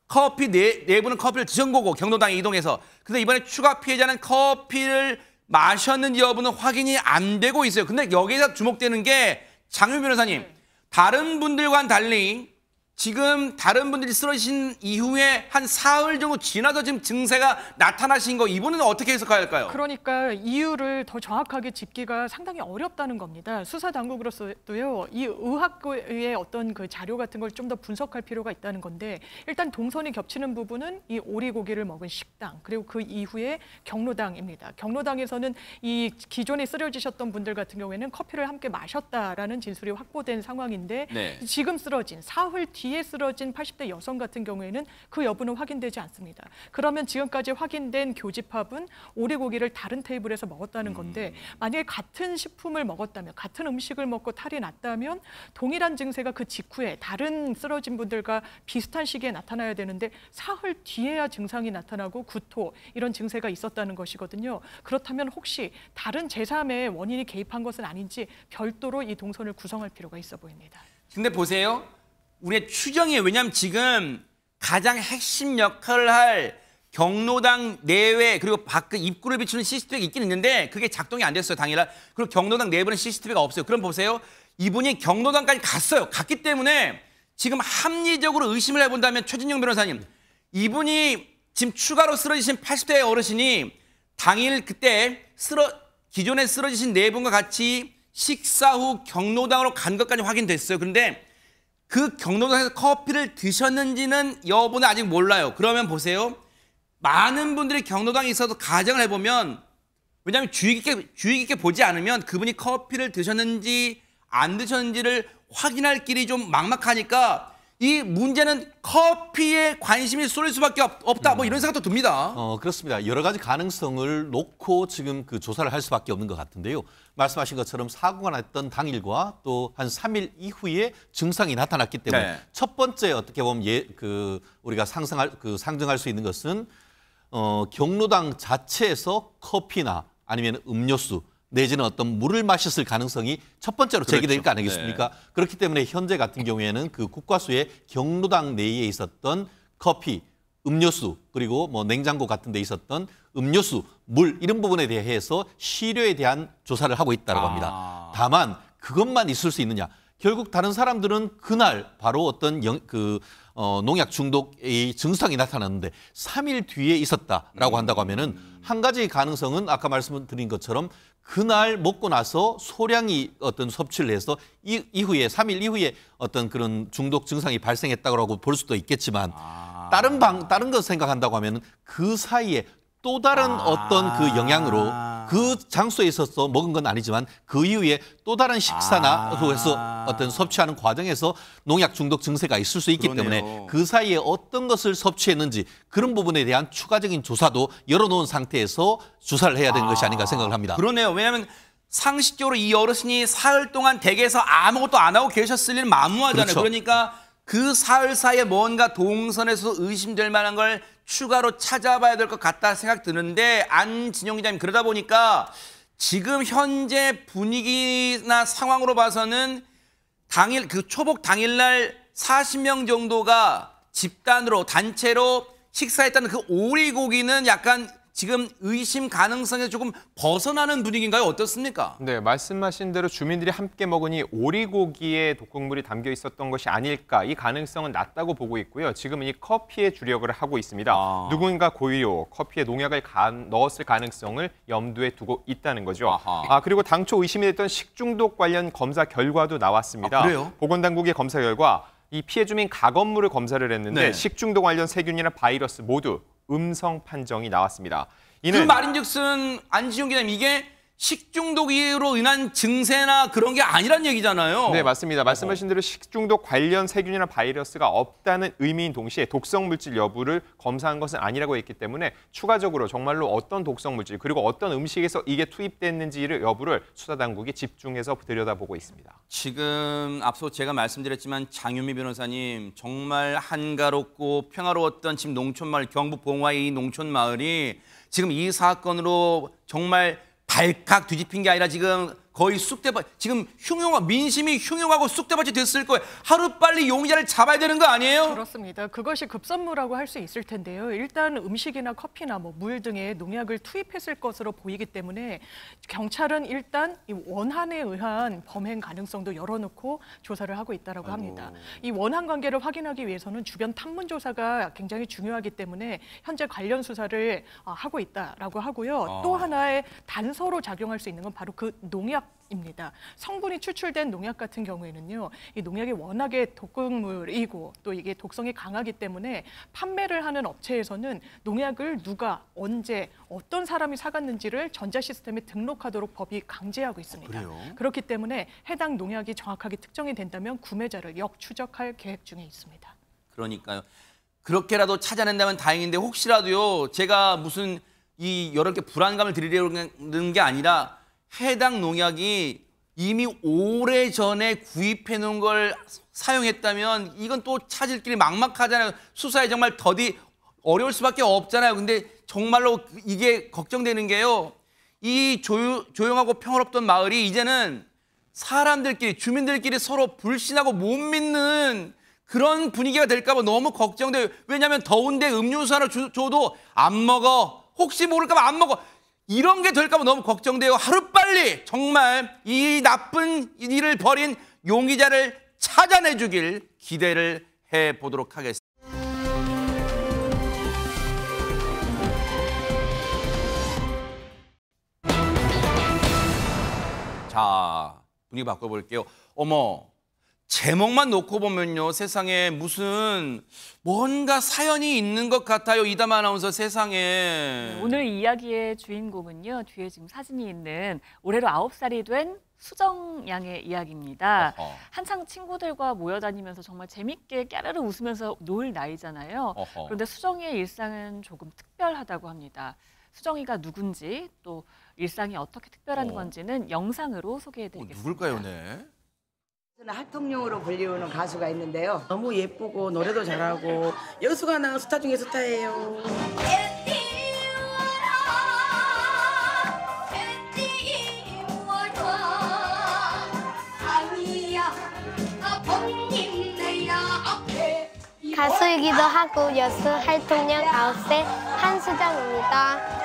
커피 네 분은 커피를 드신 거고 경로당에 이동해서. 근데 이번에 추가 피해자는 커피를 마셨는지 여부는 확인이 안 되고 있어요. 근데 여기서 주목되는 게 장윤 변호사님, 다른 분들과는 달리 지금 다른 분들이 쓰러지신 이후에 한 사흘 정도 지나서 지금 증세가 나타나신 거 이분은 어떻게 해석해야 할까요? 그러니까 이유를 더 정확하게 짚기가 상당히 어렵다는 겁니다. 수사 당국으로서도요, 이 의학의 어떤 그 자료 같은 걸 좀 더 분석할 필요가 있다는 건데 일단 동선이 겹치는 부분은 이 오리고기를 먹은 식당 그리고 그 이후에 경로당입니다. 경로당에서는 이 기존에 쓰러지셨던 분들 같은 경우에는 커피를 함께 마셨다라는 진술이 확보된 상황인데 네. 지금 쓰러진 사흘 뒤에 쓰러진 80대 여성 같은 경우에는 그 여부는 확인되지 않습니다. 그러면 지금까지 확인된 교집합은 오리고기를 다른 테이블에서 먹었다는 건데 만약에 같은 식품을 먹었다면 같은 음식을 먹고 탈이 났다면 동일한 증세가 그 직후에 다른 쓰러진 분들과 비슷한 시기에 나타나야 되는데 사흘 뒤에야 증상이 나타나고 구토 이런 증세가 있었다는 것이거든요. 그렇다면 혹시 다른 제3의 원인이 개입한 것은 아닌지 별도로 이 동선을 구성할 필요가 있어 보입니다. 근데 보세요. 우리의 추정이에요. 왜냐하면 지금 가장 핵심 역할을 할 경로당 내외 그리고 밖 입구를 비추는 CCTV가 있긴 있는데 그게 작동이 안 됐어요. 당일날. 그리고 경로당 내부는 CCTV가 없어요. 그럼 보세요. 이분이 경로당까지 갔어요. 갔기 때문에 지금 합리적으로 의심을 해본다면 최진영 변호사님, 이분이 지금 추가로 쓰러지신 80대 어르신이 당일 그때 기존에 쓰러지신 4분과 같이 식사 후 경로당으로 간 것까지 확인됐어요. 그런데 그 경로당에서 커피를 드셨는지는 여부는 아직 몰라요. 그러면 보세요. 많은 분들이 경로당에 있어서 가정을 해보면 왜냐하면 주의 깊게 보지 않으면 그분이 커피를 드셨는지 안 드셨는지를 확인할 길이 좀 막막하니까 이 문제는 커피에 관심이 쏠릴 수밖에 없다. 뭐 이런 생각도 듭니다. 그렇습니다. 여러 가지 가능성을 놓고 지금 그 조사를 할 수밖에 없는 것 같은데요. 말씀하신 것처럼 사고가 났던 당일과 또 한 3일 이후에 증상이 나타났기 때문에 네. 첫 번째 어떻게 보면 우리가 상정할 수 있는 것은 경로당 자체에서 커피나 아니면 음료수 내지는 어떤 물을 마셨을 가능성이 첫 번째로 제기될 거 아니겠습니까? 네. 그렇기 때문에 현재 같은 경우에는 그 국과수의 경로당 내에 있었던 커피, 음료수 그리고 뭐 냉장고 같은 데 있었던 음료수, 물 이런 부분에 대해서 시료에 대한 조사를 하고 있다고 합니다. 다만 그것만 있을 수 있느냐? 결국 다른 사람들은 그날 바로 어떤 농약 중독의 증상이 나타났는데 3일 뒤에 있었다라고 한다고 하면은 한 가지 가능성은 아까 말씀드린 것처럼 그날 먹고 나서 소량이 어떤 섭취를 해서 이후에 3일 이후에 어떤 그런 중독 증상이 발생했다고 볼 수도 있겠지만 다른 것 생각한다고 하면은 그 사이에 또 다른 어떤 그 영향으로 그 장소에 있어서 먹은 건 아니지만 그 이후에 또 다른 식사나 그래서 어떤 섭취하는 과정에서 농약 중독 증세가 있을 수 있기 때문에 그 사이에 어떤 것을 섭취했는지 그런 부분에 대한 추가적인 조사도 열어놓은 상태에서 조사를 해야 되는 것이 아닌가 생각을 합니다. 그러네요. 왜냐하면 상식적으로 이 어르신이 사흘 동안 댁에서 아무것도 안 하고 계셨을 일 만무하잖아요. 그렇죠. 그러니까 그 사흘 사이에 뭔가 동선에서 의심될 만한 걸 추가로 찾아봐야 될 것 같다 생각 드는데 안진영 기자님 그러다 보니까 지금 현재 분위기나 상황으로 봐서는 초복 당일날 40명 정도가 집단으로 단체로 식사했다는 그 오리고기는 약간 지금 의심 가능성에 조금 벗어나는 분위기인가요? 어떻습니까? 네, 말씀하신 대로 주민들이 함께 먹으니 오리고기에 독극물이 담겨 있었던 것이 아닐까 이 가능성은 낮다고 보고 있고요. 지금은 이 커피에 주력을 하고 있습니다. 누군가 고의로 커피에 농약을 넣었을 가능성을 염두에 두고 있다는 거죠. 그리고 당초 의심이 됐던 식중독 관련 검사 결과도 나왔습니다. 그래요? 보건당국의 검사 결과 이 피해 주민 가건물을 검사를 했는데 네. 식중독 관련 세균이나 바이러스 모두 음성 판정이 나왔습니다. 그 말인즉슨 안지용 기자님 이게 식중독으로 인한 증세나 그런 게 아니란 얘기잖아요. 네, 맞습니다. 말씀하신 대로 식중독 관련 세균이나 바이러스가 없다는 의미인 동시에 독성 물질 여부를 검사한 것은 아니라고 했기 때문에 추가적으로 정말로 어떤 독성 물질 그리고 어떤 음식에서 이게 투입됐는지를 여부를 수사당국이 집중해서 들여다보고 있습니다. 지금 앞서 제가 말씀드렸지만 장윤미 변호사님 정말 한가롭고 평화로웠던 지금 농촌마을 경북 봉화의 이 농촌마을이 지금 이 사건으로 정말 발칵 뒤집힌 게 아니라 지금 거의 쑥대밭 지금 민심이 흉흉하고 쑥대밭이 됐을 거예요. 하루빨리 용의자를 잡아야 되는 거 아니에요? 그렇습니다. 그것이 급선무라고 할 수 있을 텐데요. 일단 음식이나 커피나 물 등에 농약을 투입했을 것으로 보이기 때문에 경찰은 일단 이 원한에 의한 범행 가능성도 열어놓고 조사를 하고 있다고 합니다. 이 원한 관계를 확인하기 위해서는 주변 탐문 조사가 굉장히 중요하기 때문에 현재 관련 수사를 하고 있다라고 하고요. 또 하나의 단서로 작용할 수 있는 건 바로 그 농약입니다. 성분이 추출된 농약 같은 경우에는요, 이 농약이 워낙에 독극물이고 또 이게 독성이 강하기 때문에 판매를 하는 업체에서는 농약을 누가 언제 어떤 사람이 사갔는지를 전자 시스템에 등록하도록 법이 강제하고 있습니다. 그래요? 그렇기 때문에 해당 농약이 정확하게 특정이 된다면 구매자를 역추적할 계획 중에 있습니다. 그러니까요. 그렇게라도 찾아낸다면 다행인데 혹시라도요. 제가 무슨 여러 개 불안감을 드리려는 게 아니라 해당 농약이 이미 오래전에 구입해 놓은 걸 사용했다면 이건 또 찾을 길이 막막하잖아요. 수사에 정말 더디 어려울 수밖에 없잖아요. 근데 정말로 이게 걱정되는 게요. 이 조용하고 평화롭던 마을이 이제는 사람들끼리 주민들끼리 서로 불신하고 못 믿는 그런 분위기가 될까 봐 너무 걱정돼요. 왜냐하면 더운데 음료수 하나 줘도 안 먹어. 혹시 모를까 봐 안 먹어. 이런 게 될까 봐 너무 걱정돼요. 하루빨리 정말 이 나쁜 일을 벌인 용의자를 찾아내주길 기대를 해보도록 하겠습니다. 자, 분위기 바꿔볼게요. 어머, 제목만 놓고 보면요. 세상에 무슨 뭔가 사연이 있는 것 같아요. 이담 아나운서 세상에. 오늘 이야기의 주인공은요. 뒤에 지금 사진이 있는 올해로 9살이 된 수정 양의 이야기입니다. 한창 친구들과 모여다니면서 정말 재밌게 깨르르 웃으면서 놀 나이잖아요. 그런데 수정이의 일상은 조금 특별하다고 합니다. 수정이가 누군지 또 일상이 어떻게 특별한 건지는 영상으로 소개해드리겠습니다. 누굴까요, 네? 저는 학통령으로 불리우는 가수가 있는데요. 너무 예쁘고 노래도 잘하고 여수가 나 스타 중에 스타예요. 가수이기도 하고 여수 활동량 9세 한수정입니다.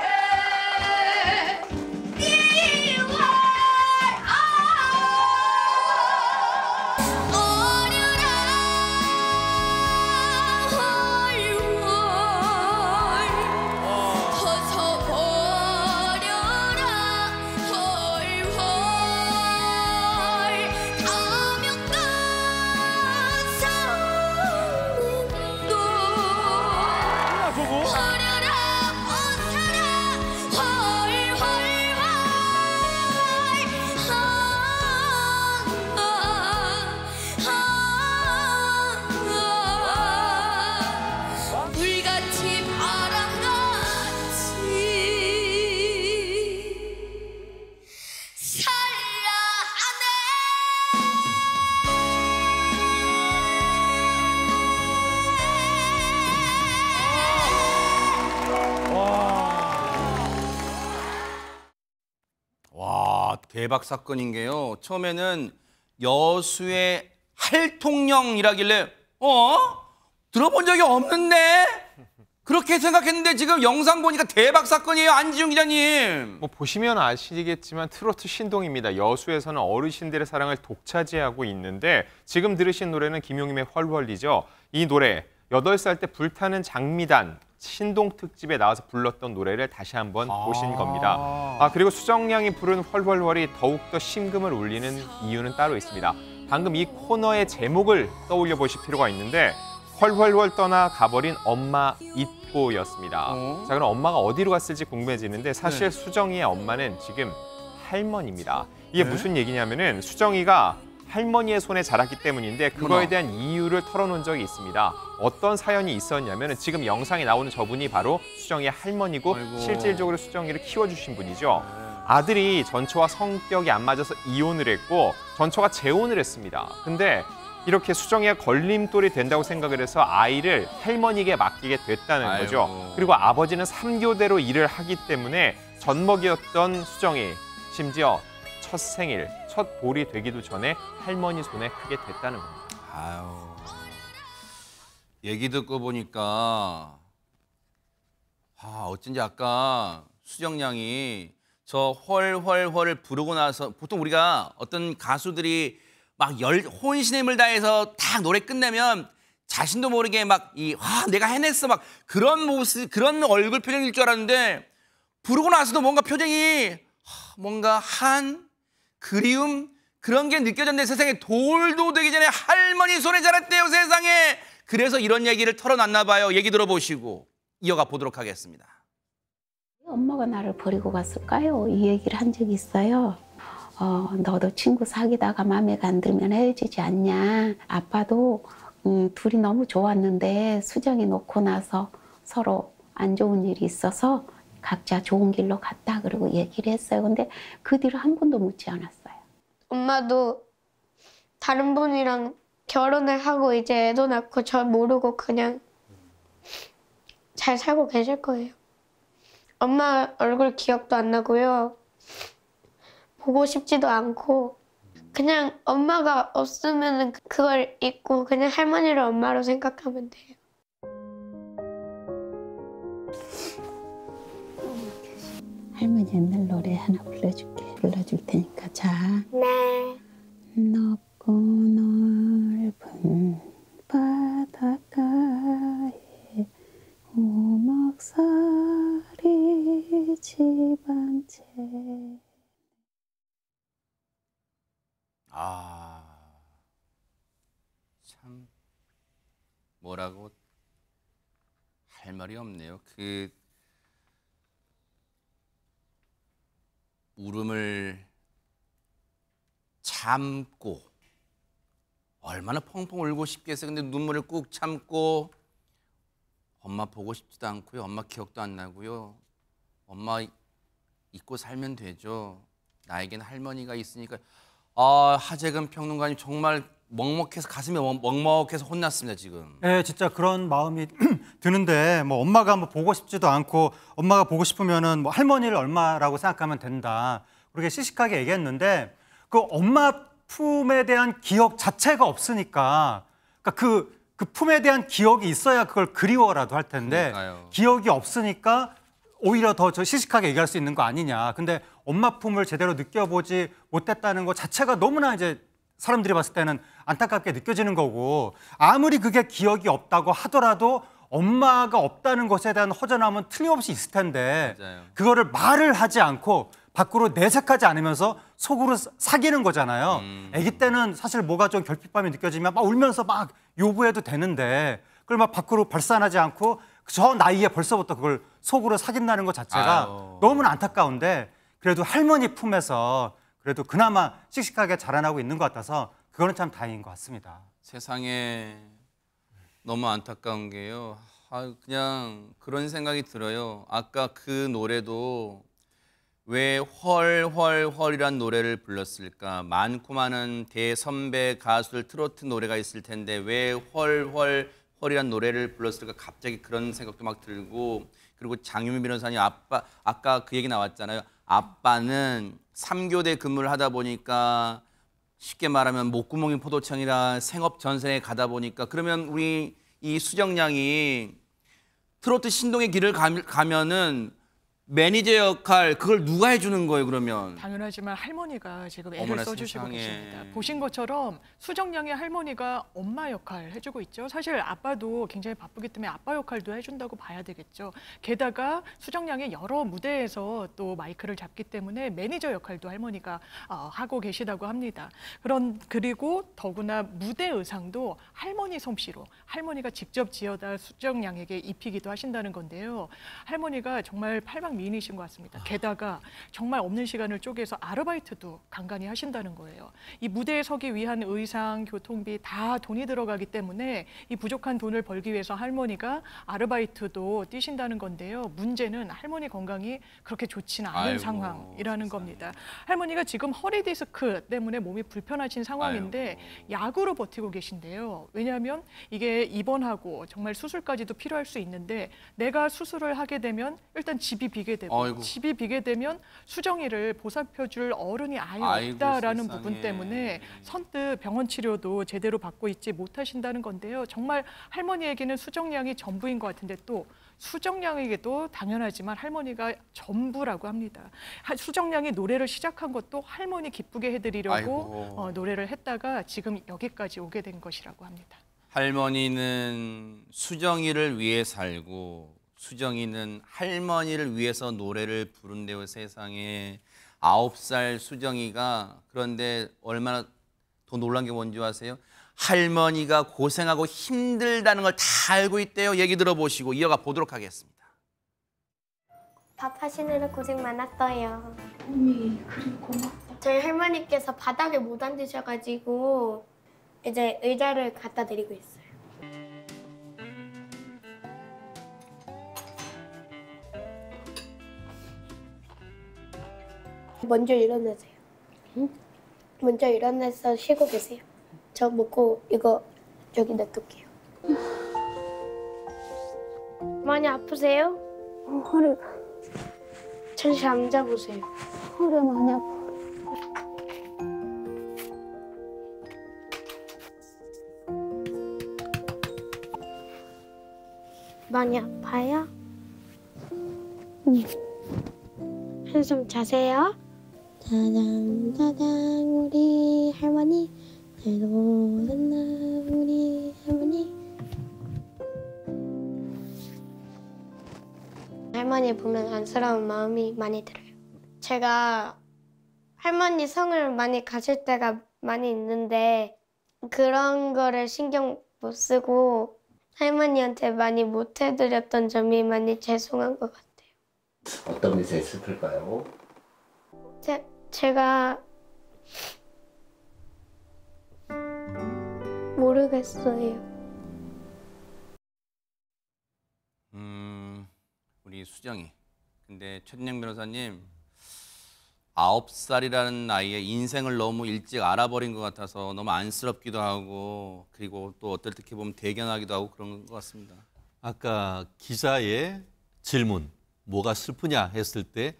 대박 사건인 게요. 처음에는 여수의 할통령이라길래 들어본 적이 없는데? 그렇게 생각했는데 지금 영상 보니까 대박 사건이에요. 안지용 기자님. 보시면 아시겠지만 트로트 신동입니다. 여수에서는 어르신들의 사랑을 독차지하고 있는데 지금 들으신 노래는 김용임의 헐헐이죠. 이 노래 8살 때 불타는 장미단 신동 특집에 나와서 불렀던 노래를 다시 한번 보신 겁니다. 그리고 수정양이 부른 헐헐헐이 더욱더 심금을 울리는 이유는 따로 있습니다. 방금 이 코너의 제목을 떠올려 보실 필요가 있는데 헐헐헐 떠나 가버린 엄마 잊고였습니다. 자, 그럼 엄마가 어디로 갔을지 궁금해지는데 사실 수정이의 엄마는 지금 할머니입니다. 이게 무슨 얘기냐면은 수정이가 할머니의 손에 자랐기 때문인데 그거에 대한 이유를 털어놓은 적이 있습니다. 어떤 사연이 있었냐면 지금 영상에 나오는 저분이 바로 수정이의 할머니고 실질적으로 수정이를 키워주신 분이죠. 아들이 전처와 성격이 안 맞아서 이혼을 했고 전처가 재혼을 했습니다. 근데 이렇게 수정이가 걸림돌이 된다고 생각을 해서 아이를 할머니에게 맡기게 됐다는 거죠. 그리고 아버지는 3교대로 일을 하기 때문에 젖먹이었던 수정이 심지어 첫 생일, 첫 볼이 되기도 전에 할머니 손에 크게 됐다는 겁니다. 아유, 얘기 듣고 보니까 어쩐지 아까 수정 양이 저 헐헐헐을 부르고 나서 보통 우리가 어떤 가수들이 막 혼신의 힘을 다해서 딱 노래 끝내면 자신도 모르게 막 내가 해냈어 막 그런 모습, 그런 얼굴 표정일 줄 알았는데 부르고 나서도 뭔가 표정이 뭔가 그리움 그런 게 느껴졌는데 세상에 돌도 되기 전에 할머니 손에 자랐대요 세상에. 그래서 이런 얘기를 털어놨나 봐요. 얘기 들어보시고 이어가 보도록 하겠습니다. 엄마가 나를 버리고 갔을까요? 이 얘기를 한 적이 있어요. 너도 친구 사귀다가 마음에 안 들면 헤어지지 않냐. 아빠도 둘이 너무 좋았는데 수정이 놓고 나서 서로 안 좋은 일이 있어서 각자 좋은 길로 갔다 그러고 얘기를 했어요. 근데 그 뒤로 한 번도 묻지 않았어요. 엄마도 다른 분이랑 결혼을 하고 이제 애도 낳고 저 모르고 그냥 잘 살고 계실 거예요. 엄마 얼굴 기억도 안 나고요. 보고 싶지도 않고 그냥 엄마가 없으면 그걸 잊고 그냥 할머니를 엄마로 생각하면 돼요. 할머니 옛날 노래 하나 불러줄 테니까 자. 네. 높고 넓은 바닷가에 오목살이 집 한 채. 참 뭐라고 할 말이 없네요. 울음을 참고 얼마나 펑펑 울고 싶겠어요. 근데 눈물을 꾹 참고 엄마 보고 싶지도 않고요. 엄마 기억도 안 나고요. 엄마 잊고 살면 되죠. 나에겐 할머니가 있으니까. 하재근 평론가님 정말 먹먹해서 가슴이 먹먹해서 혼났습니다 지금. 네, 진짜 그런 마음이 드는데 뭐 엄마가 뭐 보고 싶지도 않고 엄마가 보고 싶으면은 뭐 할머니를 얼마라고 생각하면 된다. 그렇게 시식하게 얘기했는데 그 엄마 품에 대한 기억 자체가 없으니까 그러니까 그 품에 대한 기억이 있어야 그걸 그리워라도 할 텐데 그러니까요. 기억이 없으니까 오히려 더 저 시식하게 얘기할 수 있는 거 아니냐. 근데 엄마 품을 제대로 느껴보지 못했다는 것 자체가 너무나 이제 사람들이 봤을 때는 안타깝게 느껴지는 거고 아무리 그게 기억이 없다고 하더라도 엄마가 없다는 것에 대한 허전함은 틀림없이 있을 텐데 맞아요. 그거를 말을 하지 않고 밖으로 내색하지 않으면서 속으로 사귀는 거잖아요. 아기 때는 사실 뭐가 좀 결핍감이 느껴지면 막 울면서 막 요구해도 되는데 그걸 막 밖으로 발산하지 않고 저 나이에 벌써부터 그걸 속으로 사귄다는 것 자체가 너무나 안타까운데 그래도 할머니 품에서 그래도 그나마 씩씩하게 자라나고 있는 것 같아서 그거는 참 다행인 것 같습니다. 세상에 너무 안타까운 게요. 그냥 그런 생각이 들어요. 아까 그 노래도 왜 헐헐헐이란 노래를 불렀을까? 많고 많은 대선배 가수들 트로트 노래가 있을 텐데 왜 헐헐헐이란 노래를 불렀을까? 갑자기 그런 생각도 막 들고 그리고 장유미 변호사님 아까 그 얘기 나왔잖아요. 아빠는 3교대 근무를 하다 보니까 쉽게 말하면 목구멍이 포도청이라 생업 전선에 가다 보니까 그러면 우리 이 수정 양이 트로트 신동의 길을 가면은 매니저 역할 그걸 누가 해주는 거예요 그러면? 당연하지만 할머니가 지금 애를 어머나 써주시고 세상에. 계십니다. 보신 것처럼 수정양의 할머니가 엄마 역할 해주고 있죠. 사실 아빠도 굉장히 바쁘기 때문에 아빠 역할도 해준다고 봐야 되겠죠. 게다가 수정양의 여러 무대에서 또 마이크를 잡기 때문에 매니저 역할도 할머니가 하고 계시다고 합니다. 그리고 더구나 무대 의상도 할머니 솜씨로 할머니가 직접 지어다 수정양에게 입히기도 하신다는 건데요. 할머니가 정말 팔방 미인이신 것 같습니다. 게다가 정말 없는 시간을 쪼개서 아르바이트도 간간히 하신다는 거예요. 이 무대에 서기 위한 의상, 교통비 다 돈이 들어가기 때문에 이 부족한 돈을 벌기 위해서 할머니가 아르바이트도 뛰신다는 건데요. 문제는 할머니 건강이 그렇게 좋지는 않은 상황이라는 겁니다. 할머니가 지금 허리 디스크 때문에 몸이 불편하신 상황인데 약으로 버티고 계신데요. 왜냐하면 이게 입원하고 정말 수술까지도 필요할 수 있는데 내가 수술을 하게 되면 일단 집이 비게 되고 집이 비게 되면 수정이를 보살펴줄 어른이 아예 없다라는 부분 때문에 선뜻 병원 치료도 제대로 받고 있지 못하신다는 건데요. 정말 할머니에게는 수정량이 전부인 것 같은데 또 수정량에게도 당연하지만 할머니가 전부라고 합니다. 수정량이 노래를 시작한 것도 할머니 기쁘게 해드리려고 노래를 했다가 지금 여기까지 오게 된 것이라고 합니다. 할머니는 수정이를 위해 살고 수정이는 할머니를 위해서 노래를 부른대요. 세상에 9살 수정이가 그런데 얼마나 더 놀란 게 뭔지 아세요? 할머니가 고생하고 힘들다는 걸 다 알고 있대요. 얘기 들어보시고 이어가 보도록 하겠습니다. 밥 하시느라 고생 많았어요. 그래 고맙다. 저희 할머니께서 바닥에 못 앉으셔가지고 이제 의자를 갖다 드리고 있어요. 먼저 일어나세요. 응? 먼저 일어나서 쉬고 계세요. 저 먹고 이거 여기 놔둘게요. 많이 아프세요? 허리가. 잠시 앉아보세요. 허리 많이 아파. 많이 아파요? 응. 한숨 자세요. 짜장 짜장 우리 할머니 잘도 잤나 우리 할머니. 할머니 보면 안쓰러운 마음이 많이 들어요. 제가 할머니 성을 많이 가실 때가 많이 있는데 그런 거를 신경 못 쓰고 할머니한테 많이 못 해드렸던 점이 많이 죄송한 것 같아요. 어떤 게 제일 슬플까요? 제가 모르겠어요. 우리 수정이. 근데 최진영 변호사님 9살이라는 나이에 인생을 너무 일찍 알아버린 것 같아서 너무 안쓰럽기도 하고 그리고 또 어떻게 보면 대견하기도 하고 그런 것 같습니다. 아까 기자의 질문 뭐가 슬프냐 했을 때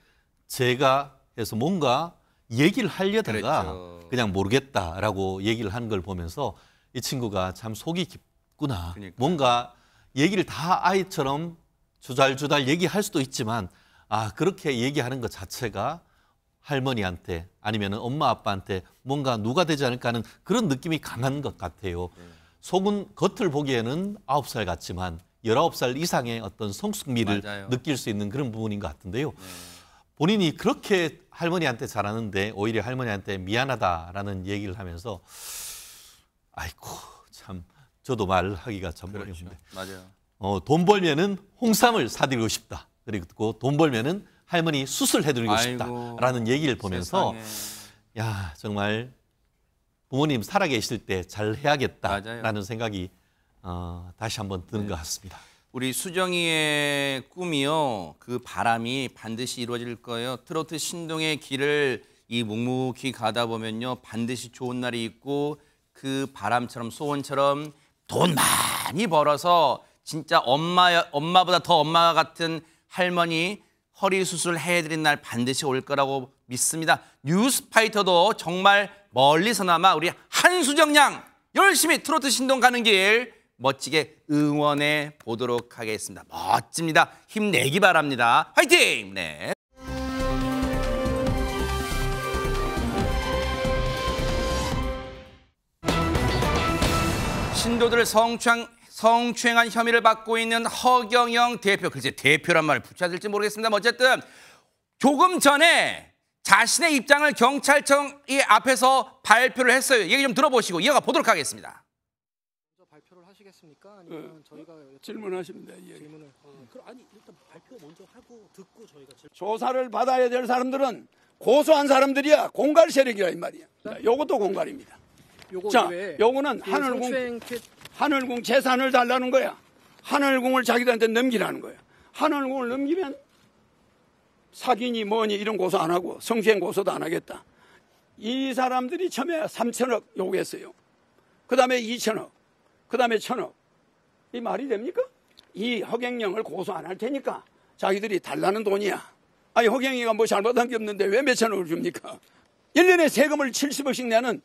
제가 해서 뭔가 얘기를 하려다가 그냥 모르겠다라고 얘기를 하는 걸 보면서 이 친구가 참 속이 깊구나. 뭔가 얘기를 다 아이처럼 주달주달 얘기할 수도 있지만 그렇게 얘기하는 것 자체가 할머니한테 아니면 엄마 아빠한테 뭔가 누가 되지 않을까 하는 그런 느낌이 강한 것 같아요. 속은 겉을 보기에는 9살 같지만 19살 이상의 어떤 성숙미를 느낄 수 있는 그런 부분인 것 같은데요. 본인이 그렇게 할머니한테 잘하는데 오히려 할머니한테 미안하다라는 얘기를 하면서 아이고 참 저도 말하기가 참 어려운데 맞아요. 돈 벌면은 홍삼을 사드리고 싶다. 그리고 돈 벌면은 할머니 수술해드리고 싶다라는 얘기를 보면서 야 정말 부모님 살아계실 때 잘 해야겠다라는 생각이 다시 한번 드는 것 같습니다. 우리 수정이의 꿈이요. 그 바람이 반드시 이루어질 거예요. 트로트 신동의 길을 이 묵묵히 가다 보면요. 반드시 좋은 날이 있고 그 바람처럼 소원처럼 돈 많이 벌어서 진짜 엄마보다 더 엄마 같은 할머니 허리 수술 해드린 날 반드시 올 거라고 믿습니다. 뉴스파이터도 정말 멀리서나마 우리 한수정 양 열심히 트로트 신동 가는 길 멋지게 응원해 보도록 하겠습니다. 멋집니다. 힘내기 바랍니다. 화이팅! 네. 신도들을 성추행한 혐의를 받고 있는 허경영 대표. 글쎄 대표란 말을 붙여야 될지 모르겠습니다. 어쨌든 조금 전에 자신의 입장을 경찰청 앞에서 발표를 했어요. 얘기 좀 들어보시고 이어가 보도록 하겠습니다. 발표를 하시겠습니다. 하겠습니까? 아니면 저희가 질문하시면 돼요. 예. 질문을. 그럼 아니 일단 발표 먼저 하고 듣고 저희가 조사를 받아야 될 사람들은 고소한 사람들이야. 공갈 세력이라 이 말이야. 요것도 공갈입니다. 자, 요거는 하늘궁 재산을 달라는 거야. 하늘궁을 자기들한테 넘기라는 거야. 하늘궁을 넘기면 사기니 뭐니 이런 고소 안 하고 성추행 고소도 안 하겠다. 이 사람들이 처음에 3천억 요구했어요. 그 다음에 2천억, 그 다음에 1천억. 이 말이 됩니까? 이 허경영을 고소 안 할 테니까 자기들이 달라는 돈이야. 아니 허경영이가 뭐 잘못한 게 없는데 왜 몇 천억을 줍니까? 1년에 세금을 70억씩 내는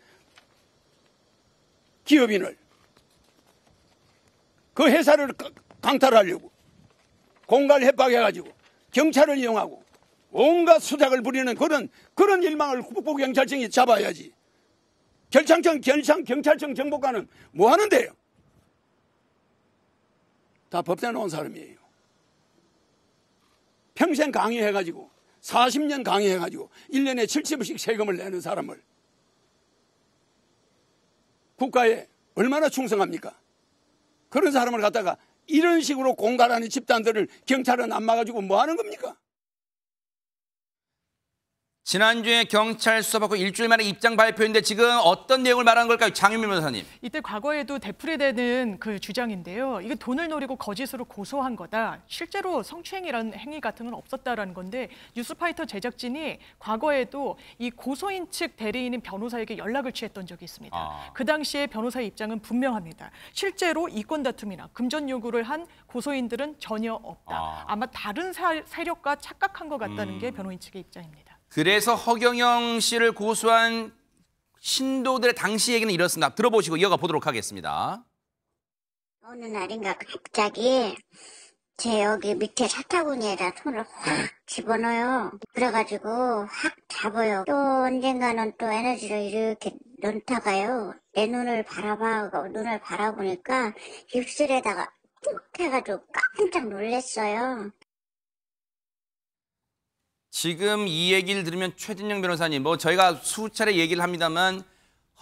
기업인을 그 회사를 강탈하려고 공갈 협박해가지고 경찰을 이용하고 온갖 수작을 부리는 그런 일망을 국보경찰청이 잡아야지. 경찰청 정보관은 뭐 하는데요? 다 법대 놓은 사람이에요. 평생 강의해가지고 40년 강의해가지고 1년에 70억씩 세금을 내는 사람을 국가에 얼마나 충성합니까? 그런 사람을 갖다가 이런 식으로 공갈하는 집단들을 경찰은 안 막아주고 뭐 하는 겁니까? 지난주에 경찰 수사받고 일주일 만에 입장 발표인데 지금 어떤 내용을 말하는 걸까요? 장윤민 변호사님. 이때 과거에도 되풀이되는 그 주장인데요. 이게 돈을 노리고 거짓으로 고소한 거다. 실제로 성추행이라는 행위 같은 건 없었다라는 건데 뉴스파이터 제작진이 과거에도 이 고소인 측 대리인인 변호사에게 연락을 취했던 적이 있습니다. 그 당시에 변호사의 입장은 분명합니다. 실제로 이권 다툼이나 금전 요구를 한 고소인들은 전혀 없다. 아마 다른 세력과 착각한 것 같다는 게 변호인 측의 입장입니다. 그래서 허경영 씨를 고소한 신도들의 당시 얘기는 이렇습니다. 들어보시고 이어가 보도록 하겠습니다. 어느 날인가 갑자기 제 여기 밑에 사타구니에다 손을 확 집어넣어요. 그래가지고 확 잡아요. 또 언젠가는 또 에너지를 이렇게 넣다가요. 내 눈을 바라보니까 입술에다가 뚝 해가지고 깜짝 놀랐어요. 지금 이 얘기를 들으면 최진영 변호사님, 뭐 저희가 수차례 얘기를 합니다만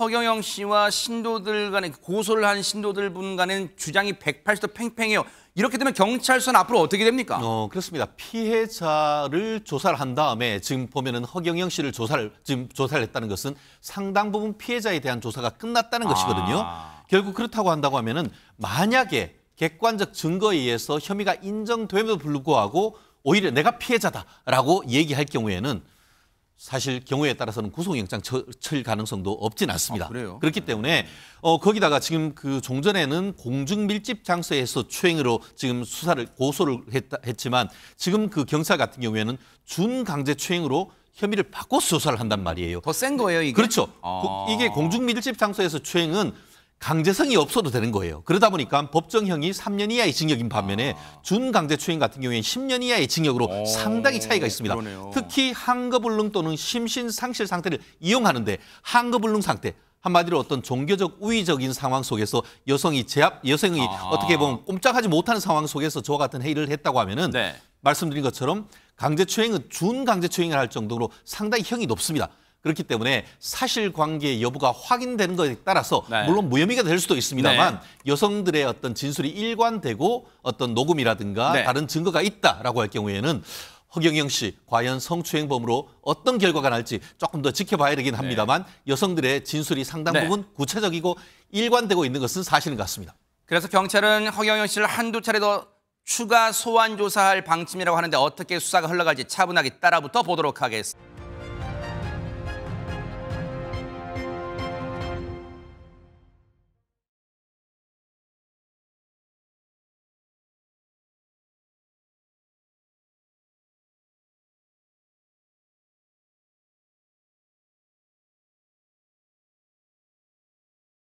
허경영 씨와 신도들 간에 고소를 한 신도들 분 간에는 주장이 180도 팽팽해요. 이렇게 되면 경찰 수사는 앞으로 어떻게 됩니까? 그렇습니다. 피해자를 조사를 한 다음에 지금 보면은 허경영 씨를 조사를 했다는 것은 상당 부분 피해자에 대한 조사가 끝났다는 것이거든요. 결국 그렇다고 한다고 하면은 만약에 객관적 증거에 의해서 혐의가 인정됨에도 불구하고 오히려 내가 피해자다라고 얘기할 경우에는 사실 경우에 따라서는 구속영장 처리 가능성도 없진 않습니다. 그래요? 그렇기 때문에 거기다가 지금 그 종전에는 공중밀집 장소에서 추행으로 지금 고소를 했지만 지금 그 경찰 같은 경우에는 준강제추행으로 혐의를 바꿔서 조사를 한단 말이에요. 더 센 거예요, 이게? 그렇죠. 이게 공중밀집 장소에서 추행은 강제성이 없어도 되는 거예요. 그러다 보니까 법정형이 3년 이하의 징역인 반면에 준강제추행 같은 경우에 10년 이하의 징역으로 상당히 차이가 있습니다. 그러네요. 특히 항거불능 또는 심신상실 상태를 이용하는데 항거불능 상태, 한마디로 어떤 종교적 우위적인 상황 속에서 여성이 어떻게 보면 꼼짝하지 못하는 상황 속에서 저와 같은 행위를 했다고 하면은 말씀드린 것처럼 강제추행은 준강제추행을 할 정도로 상당히 형이 높습니다. 그렇기 때문에 사실관계 여부가 확인되는 것에 따라서 물론 무혐의가 될 수도 있습니다만 여성들의 어떤 진술이 일관되고 어떤 녹음이라든가 다른 증거가 있다라고 할 경우에는 허경영 씨 과연 성추행범으로 어떤 결과가 날지 조금 더 지켜봐야 되긴 합니다만 여성들의 진술이 상당 부분 구체적이고 일관되고 있는 것은 사실인 것 같습니다. 그래서 경찰은 허경영 씨를 한두 차례 더 추가 소환 조사할 방침이라고 하는데 어떻게 수사가 흘러갈지 차분하게 따라붙어 보도록 하겠습니다.